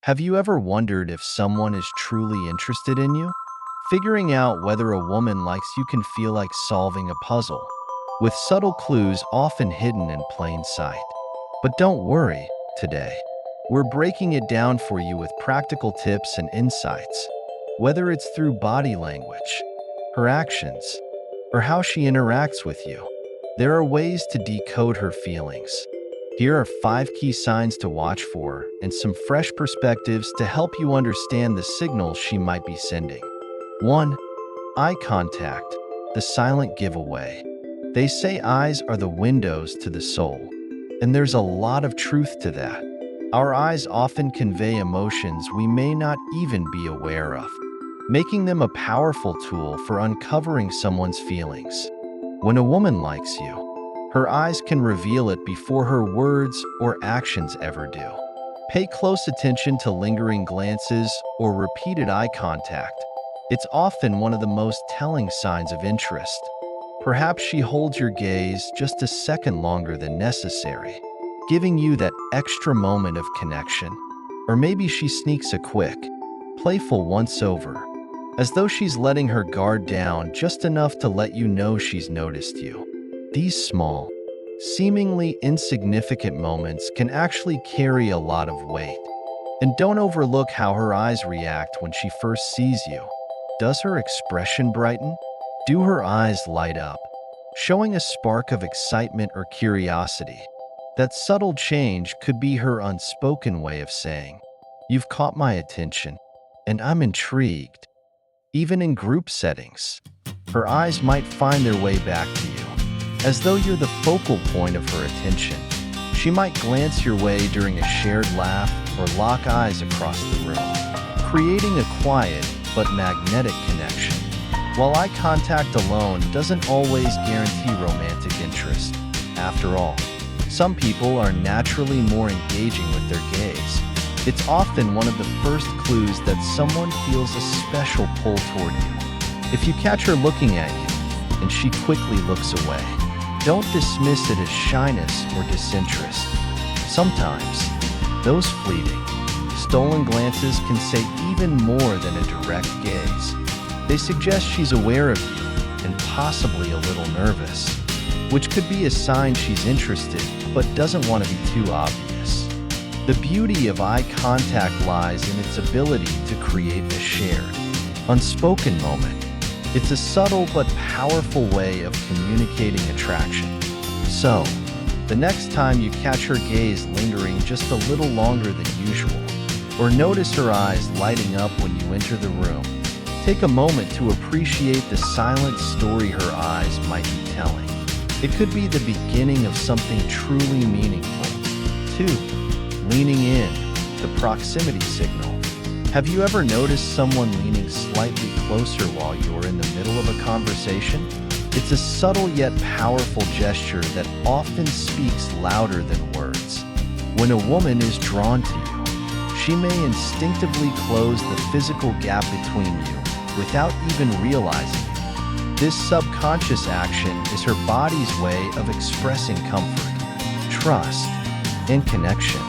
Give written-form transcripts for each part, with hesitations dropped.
Have you ever wondered if someone is truly interested in you? Figuring out whether a woman likes you can feel like solving a puzzle, with subtle clues often hidden in plain sight. But don't worry, today. We're breaking it down for you with practical tips and insights. Whether it's through body language, her actions, or how she interacts with you, there are ways to decode her feelings. Here are 5 key signs to watch for and some fresh perspectives to help you understand the signals she might be sending. 1. Eye contact, the silent giveaway. They say eyes are the windows to the soul, and there's a lot of truth to that. Our eyes often convey emotions we may not even be aware of, making them a powerful tool for uncovering someone's feelings. When a woman likes you, her eyes can reveal it before her words or actions ever do. Pay close attention to lingering glances or repeated eye contact. It's often one of the most telling signs of interest. Perhaps she holds your gaze just a second longer than necessary, giving you that extra moment of connection. Or maybe she sneaks a quick, playful once-over, as though she's letting her guard down just enough to let you know she's noticed you. These small, seemingly insignificant moments can actually carry a lot of weight. And don't overlook how her eyes react when she first sees you. Does her expression brighten? Do her eyes light up, showing a spark of excitement or curiosity? That subtle change could be her unspoken way of saying, "You've caught my attention, and I'm intrigued." Even in group settings, her eyes might find their way back to you, as though you're the focal point of her attention. She might glance your way during a shared laugh or lock eyes across the room, creating a quiet but magnetic connection. While eye contact alone doesn't always guarantee romantic interest, after all, some people are naturally more engaging with their gaze. It's often one of the first clues that someone feels a special pull toward you. If you catch her looking at you and she quickly looks away, don't dismiss it as shyness or disinterest. Sometimes, those fleeting, stolen glances can say even more than a direct gaze. They suggest she's aware of you and possibly a little nervous, which could be a sign she's interested but doesn't want to be too obvious. The beauty of eye contact lies in its ability to create a shared, unspoken moment. It's a subtle but powerful way of communicating attraction. So, the next time you catch her gaze lingering just a little longer than usual, or notice her eyes lighting up when you enter the room, take a moment to appreciate the silent story her eyes might be telling. It could be the beginning of something truly meaningful. 2. Leaning in, the proximity signal. Have you ever noticed someone leaning slightly closer while you're in the middle of a conversation? It's a subtle yet powerful gesture that often speaks louder than words. When a woman is drawn to you, she may instinctively close the physical gap between you without even realizing it. This subconscious action is her body's way of expressing comfort, trust, and connection.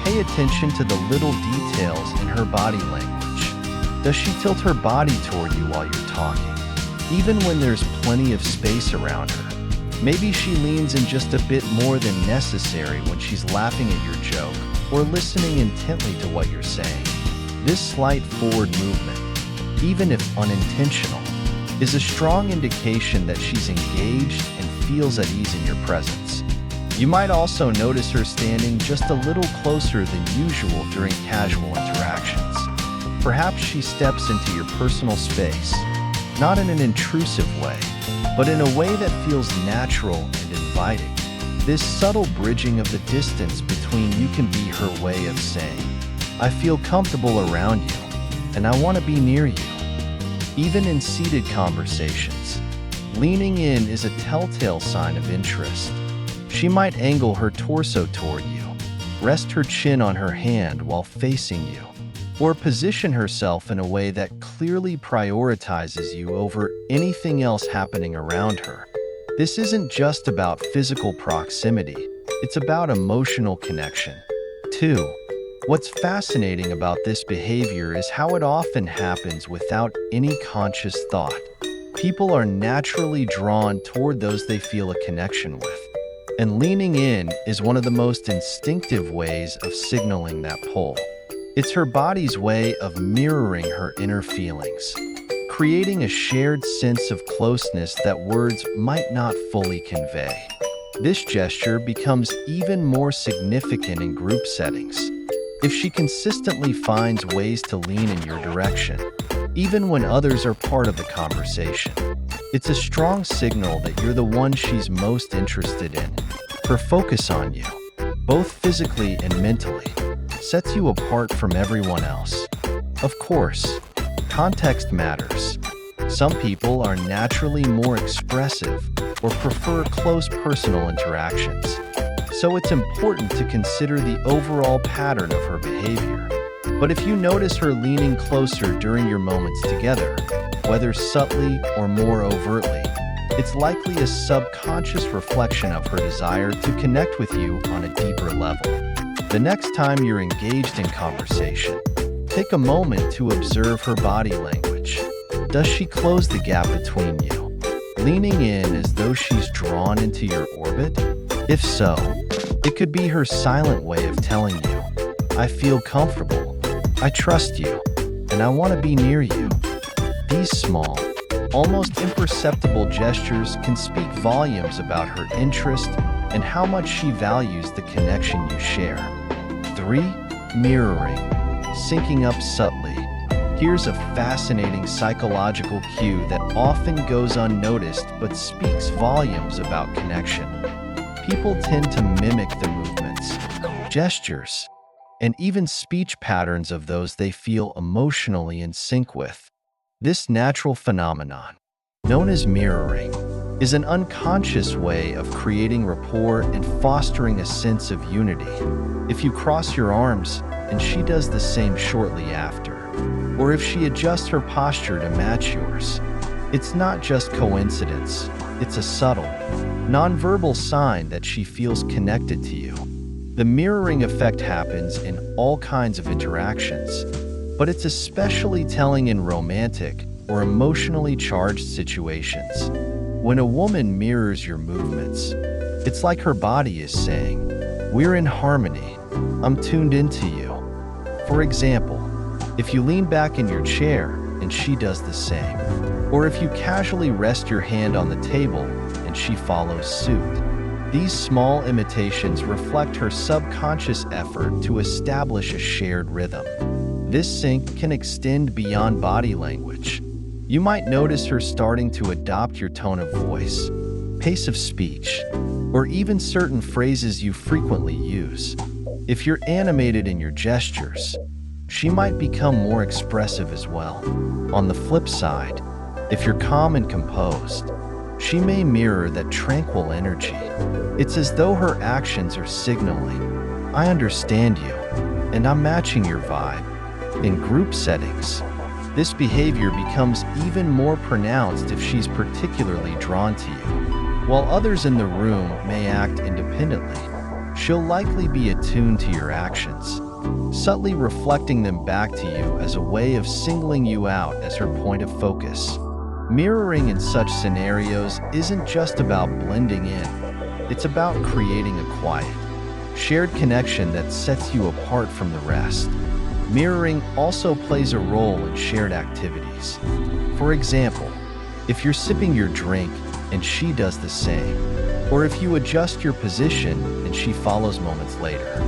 Pay attention to the little details in her body language. Does she tilt her body toward you while you're talking, even when there's plenty of space around her? Maybe she leans in just a bit more than necessary when she's laughing at your joke or listening intently to what you're saying. This slight forward movement, even if unintentional, is a strong indication that she's engaged and feels at ease in your presence. You might also notice her standing just a little closer than usual during casual interactions. Perhaps she steps into your personal space, not in an intrusive way, but in a way that feels natural and inviting. This subtle bridging of the distance between you can be her way of saying, "I feel comfortable around you, and I want to be near you." Even in seated conversations, leaning in is a telltale sign of interest. She might angle her torso toward you, rest her chin on her hand while facing you, or position herself in a way that clearly prioritizes you over anything else happening around her. This isn't just about physical proximity, it's about emotional connection. 2. What's fascinating about this behavior is how it often happens without any conscious thought. People are naturally drawn toward those they feel a connection with, and leaning in is one of the most instinctive ways of signaling that pull. It's her body's way of mirroring her inner feelings, creating a shared sense of closeness that words might not fully convey. This gesture becomes even more significant in group settings. If she consistently finds ways to lean in your direction, even when others are part of the conversation, it's a strong signal that you're the one she's most interested in. Her focus on you, both physically and mentally, sets you apart from everyone else. Of course, context matters. Some people are naturally more expressive or prefer close personal interactions, so it's important to consider the overall pattern of her behavior. But if you notice her leaning closer during your moments together, whether subtly or more overtly, it's likely a subconscious reflection of her desire to connect with you on a deeper level. The next time you're engaged in conversation, take a moment to observe her body language. Does she close the gap between you, leaning in as though she's drawn into your orbit? If so, it could be her silent way of telling you, "I feel comfortable, I trust you, and I want to be near you." These small, almost imperceptible gestures can speak volumes about her interest and how much she values the connection you share. 3. Mirroring, syncing up subtly. Here's a fascinating psychological cue that often goes unnoticed but speaks volumes about connection. People tend to mimic the movements, gestures, and even speech patterns of those they feel emotionally in sync with. This natural phenomenon, known as mirroring, is an unconscious way of creating rapport and fostering a sense of unity. If you cross your arms and she does the same shortly after, or if she adjusts her posture to match yours, it's not just coincidence, it's a subtle, nonverbal sign that she feels connected to you. The mirroring effect happens in all kinds of interactions, but it's especially telling in romantic or emotionally charged situations. When a woman mirrors your movements, it's like her body is saying, "We're in harmony, I'm tuned into you." For example, if you lean back in your chair and she does the same, or if you casually rest your hand on the table and she follows suit, these small imitations reflect her subconscious effort to establish a shared rhythm. This sync can extend beyond body language. You might notice her starting to adopt your tone of voice, pace of speech, or even certain phrases you frequently use. If you're animated in your gestures, she might become more expressive as well. On the flip side, if you're calm and composed, she may mirror that tranquil energy. It's as though her actions are signaling, "I understand you, and I'm matching your vibe." In group settings, this behavior becomes even more pronounced if she's particularly drawn to you. While others in the room may act independently, she'll likely be attuned to your actions, subtly reflecting them back to you as a way of singling you out as her point of focus. Mirroring in such scenarios isn't just about blending in, it's about creating a quiet, shared connection that sets you apart from the rest. Mirroring also plays a role in shared activities. For example, if you're sipping your drink and she does the same, or if you adjust your position and she follows moments later,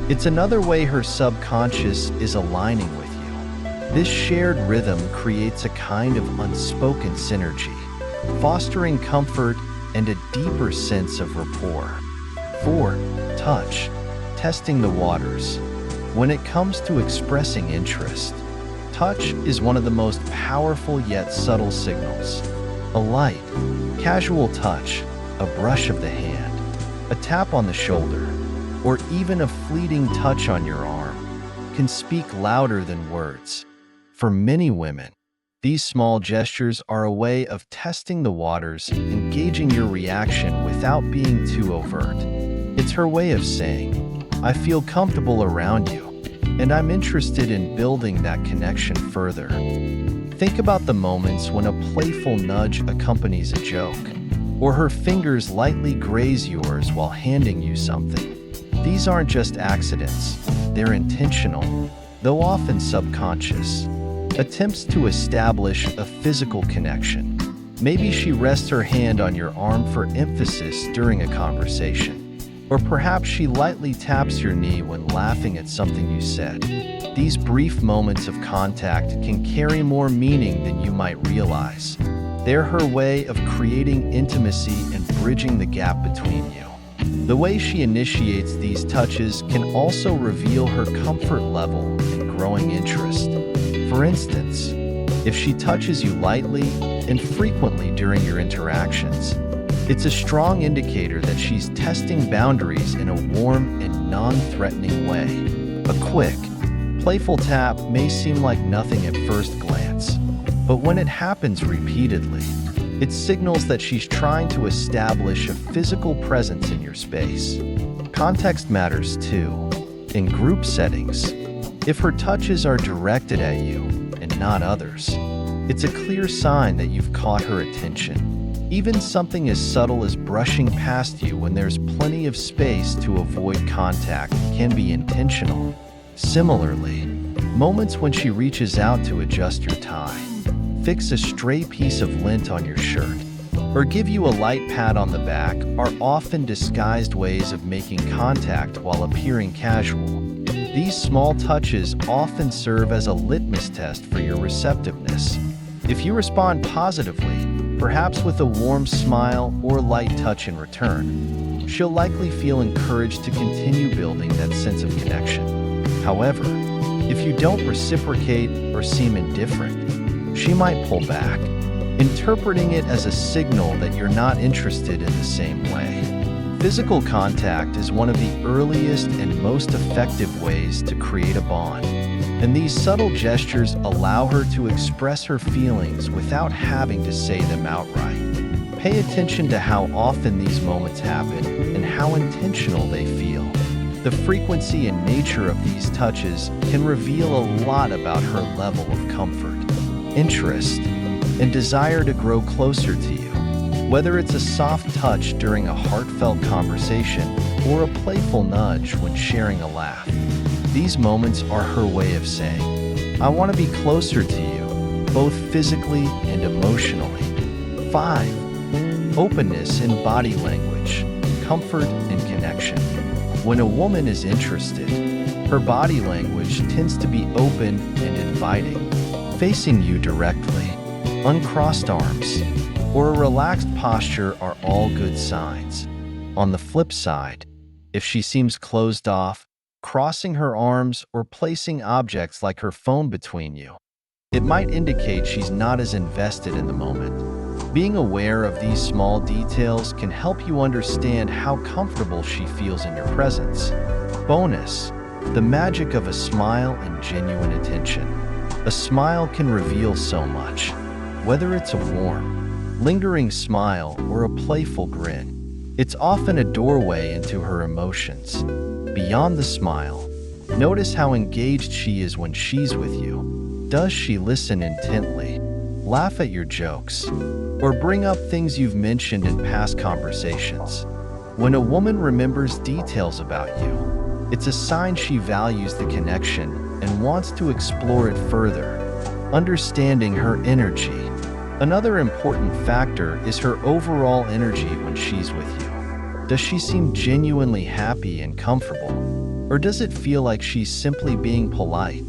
it's another way her subconscious is aligning with you. This shared rhythm creates a kind of unspoken synergy, fostering comfort and a deeper sense of rapport. 4. Touch, testing the waters. When it comes to expressing interest, touch is one of the most powerful yet subtle signals. A light, casual touch, a brush of the hand, a tap on the shoulder, or even a fleeting touch on your arm can speak louder than words. For many women, these small gestures are a way of testing the waters and gauging your reaction without being too overt. It's her way of saying, "I feel comfortable around you, and I'm interested in building that connection further. Think about the moments when a playful nudge accompanies a joke, or her fingers lightly graze yours while handing you something. These aren't just accidents, they're intentional, though often subconscious, attempts to establish a physical connection. Maybe she rests her hand on your arm for emphasis during a conversation, or perhaps she lightly taps your knee when laughing at something you said. These brief moments of contact can carry more meaning than you might realize. They're her way of creating intimacy and bridging the gap between you. The way she initiates these touches can also reveal her comfort level and growing interest. For instance, if she touches you lightly and frequently during your interactions, it's a strong indicator that she's testing boundaries in a warm and non-threatening way. A quick, playful tap may seem like nothing at first glance, but when it happens repeatedly, it signals that she's trying to establish a physical presence in your space. Context matters too. In group settings, if her touches are directed at you and not others, it's a clear sign that you've caught her attention. Even something as subtle as brushing past you when there's plenty of space to avoid contact can be intentional. Similarly, moments when she reaches out to adjust your tie, fix a stray piece of lint on your shirt, or give you a light pat on the back are often disguised ways of making contact while appearing casual. These small touches often serve as a litmus test for your receptiveness. If you respond positively, perhaps with a warm smile or light touch in return, she'll likely feel encouraged to continue building that sense of connection. However, if you don't reciprocate or seem indifferent, she might pull back, interpreting it as a signal that you're not interested in the same way. Physical contact is one of the earliest and most effective ways to create a bond, and these subtle gestures allow her to express her feelings without having to say them outright. Pay attention to how often these moments happen and how intentional they feel. The frequency and nature of these touches can reveal a lot about her level of comfort, interest, and desire to grow closer to you. Whether it's a soft touch during a heartfelt conversation or a playful nudge when sharing a laugh, these moments are her way of saying, "I want to be closer to you, both physically and emotionally." 5. Openness in body language, comfort and connection. When a woman is interested, her body language tends to be open and inviting. Facing you directly, uncrossed arms, or a relaxed posture are all good signs. On the flip side, if she seems closed off, crossing her arms or placing objects like her phone between you, it might indicate she's not as invested in the moment. Being aware of these small details can help you understand how comfortable she feels in your presence. Bonus: the magic of a smile and genuine attention. A smile can reveal so much. Whether it's a warm, lingering smile or a playful grin, it's often a doorway into her emotions. Beyond the smile, notice how engaged she is when she's with you. Does she listen intently, laugh at your jokes, or bring up things you've mentioned in past conversations? When a woman remembers details about you, it's a sign she values the connection and wants to explore it further. Understanding her energy. Another important factor is her overall energy when she's with you. Does she seem genuinely happy and comfortable? Or does it feel like she's simply being polite?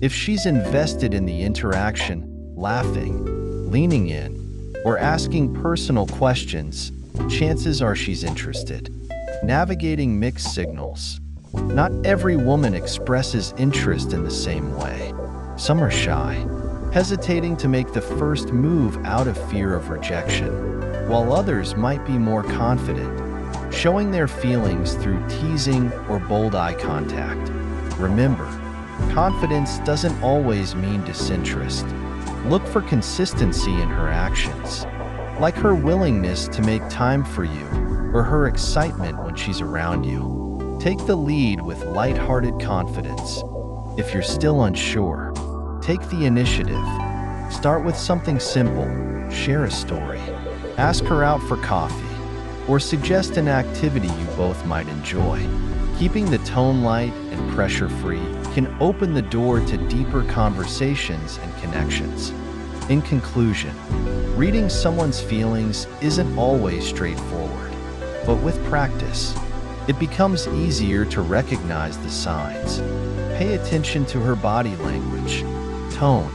If she's invested in the interaction, laughing, leaning in, or asking personal questions, chances are she's interested. Navigating mixed signals. Not every woman expresses interest in the same way. Some are shy, hesitating to make the first move out of fear of rejection, while others might be more confident, showing their feelings through teasing or bold eye contact. Remember, confidence doesn't always mean disinterest. Look for consistency in her actions, like her willingness to make time for you or her excitement when she's around you. Take the lead with lighthearted confidence. If you're still unsure, take the initiative. Start with something simple, share a story, ask her out for coffee, or suggest an activity you both might enjoy. Keeping the tone light and pressure-free can open the door to deeper conversations and connections. In conclusion, reading someone's feelings isn't always straightforward, but with practice, it becomes easier to recognize the signs. Pay attention to her body language, tone,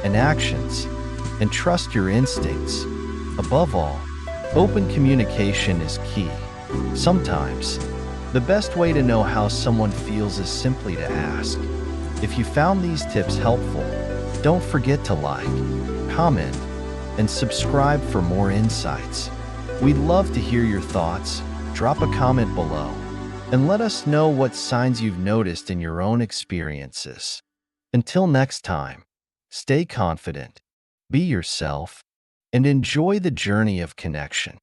and actions, and trust your instincts. Above all, open communication is key. Sometimes, the best way to know how someone feels is simply to ask. If you found these tips helpful, don't forget to like, comment, and subscribe for more insights. We'd love to hear your thoughts. Drop a comment below and let us know what signs you've noticed in your own experiences. Until next time, stay confident, be yourself, and enjoy the journey of connection.